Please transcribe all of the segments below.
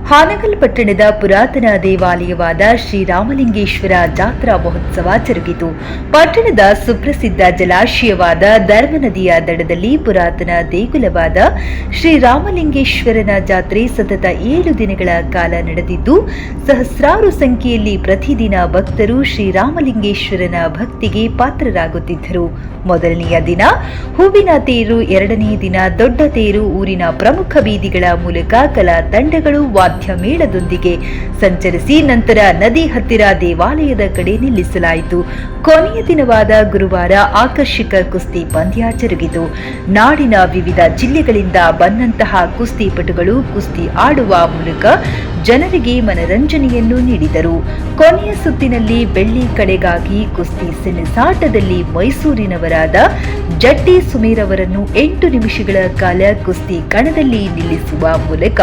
ಹಾನಗಲ್ ಪಟ್ಟಣದ ಪುರಾತನ ದೇವಾಲಯವಾದ ಶ್ರೀರಾಮಲಿಂಗೇಶ್ವರ ಜಾತ್ರಾ ಮಹೋತ್ಸವ ಜರುಗಿತು. ಪಟ್ಟಣದ ಸುಪ್ರಸಿದ್ಧ ಜಲಾಶಯವಾದ ಧರ್ಮನದಿಯ ದಡದಲ್ಲಿ ಪುರಾತನ ದೇಗುಲವಾದ ಶ್ರೀರಾಮಲಿಂಗೇಶ್ವರನ ಜಾತ್ರೆ ಸತತ 7 ದಿನಗಳ ಕಾಲ ನಡೆದಿದ್ದು, ಸಹಸ್ರಾರು ಸಂಖ್ಯೆಯಲ್ಲಿ ಪ್ರತಿದಿನ ಭಕ್ತರು ಶ್ರೀರಾಮಲಿಂಗೇಶ್ವರನ ಭಕ್ತಿಗೆ ಪಾತ್ರರಾಗುತ್ತಿದ್ದರು. ಮೊದಲನೆಯ ದಿನ ಹೂವಿನ ತೇರು, ಎರಡನೆಯ ದಿನ ದೊಡ್ಡ ತೇರು ಊರಿನ ಪ್ರಮುಖ ಬೀದಿಗಳ ಮೂಲಕ ಕಲಾ ತಂಡಗಳು ವಾದ್ಯ ಮೇಳದೊಂದಿಗೆ ಸಂಚರಿಸಿ ನಂತರ ನದಿ ಹತ್ತಿರ ದೇವಾಲಯದ ಕಡೆ ನಿಲ್ಲಿಸಲಾಯಿತು. ಕೊನೆಯ ದಿನವಾದ ಗುರುವಾರ ಆಕರ್ಷಕ ಕುಸ್ತಿ ಪಂದ್ಯ ಜರುಗಿತು. ನಾಡಿನ ವಿವಿಧ ಜಿಲ್ಲೆಗಳಿಂದ ಬಂದಂತಹ ಕುಸ್ತಿಪಟುಗಳು ಕುಸ್ತಿ ಆಡುವ ಮೂಲಕ ಜನರಿಗೆ ಮನರಂಜನೆಯನ್ನು ನೀಡಿದರು. ಕೊನೆಯ ಸುತ್ತಿನಲ್ಲಿ ಬೆಳ್ಳಿ ಕಡೆಗಾಗಿ ಕುಸ್ತಿ ಸೆಣಸಾಟದಲ್ಲಿ ಮೈಸೂರಿನವರಾದ ಜಟ್ಟಿ ಸುಮೇರ್ ಅವರನ್ನು 8 ನಿಮಿಷಗಳ ಕಾಲ ಕುಸ್ತಿ ಕಣದಲ್ಲಿ ನಿಲ್ಲಿಸುವ ಮೂಲಕ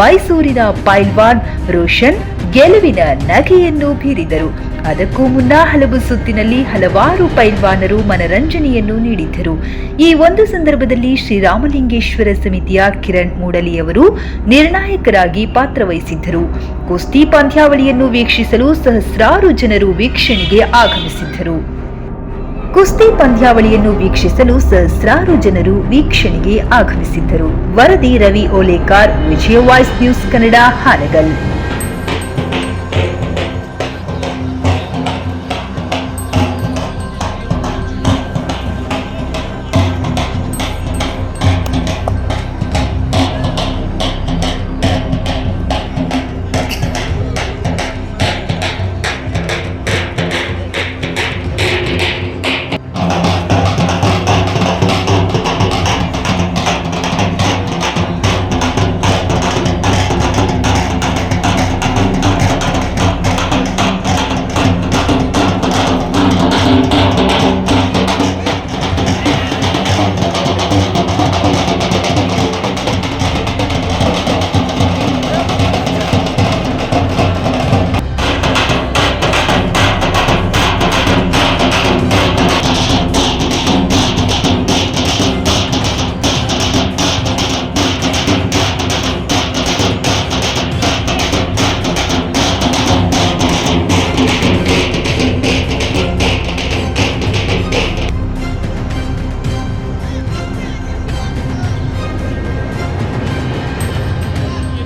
ಮೈಸೂರಿನ ಪೈಲ್ವಾನ್ ರೋಷನ್ ಗೆಲುವಿನ ನಗೆಯನ್ನು ಬೀರಿದರು. ಅದಕ್ಕೂ ಮುನ್ನ ಹಲವು ಸುತ್ತಿನಲ್ಲಿ ಹಲವಾರು ಪೈಲ್ವಾನರು ಮನರಂಜನೆಯನ್ನು ನೀಡಿದ್ದರು. ಈ ಒಂದು ಸಂದರ್ಭದಲ್ಲಿ ಶ್ರೀರಾಮಲಿಂಗೇಶ್ವರ ಸಮಿತಿಯ ಕಿರಣ್ ಮೂಡಲಿಯವರು ನಿರ್ಣಾಯಕರಾಗಿ ಪಾತ್ರವಹಿಸಿದ್ದರು. ಕುಸ್ತಿ ಪಂದ್ಯಾವಳಿಯನ್ನು ವೀಕ್ಷಿಸಲು ಸಹಸ್ರಾರು ಜನರು ವೀಕ್ಷಣೆಗೆ ಆಗಮಿಸಿದ್ದರು. ವರದಿ ರವಿ ಓಲೇಕಾರ್, ವಿಜಯ ವಾಯ್ಸ್ ನ್ಯೂಸ್ ಕನ್ನಡ, ಹಾನಗಲ್.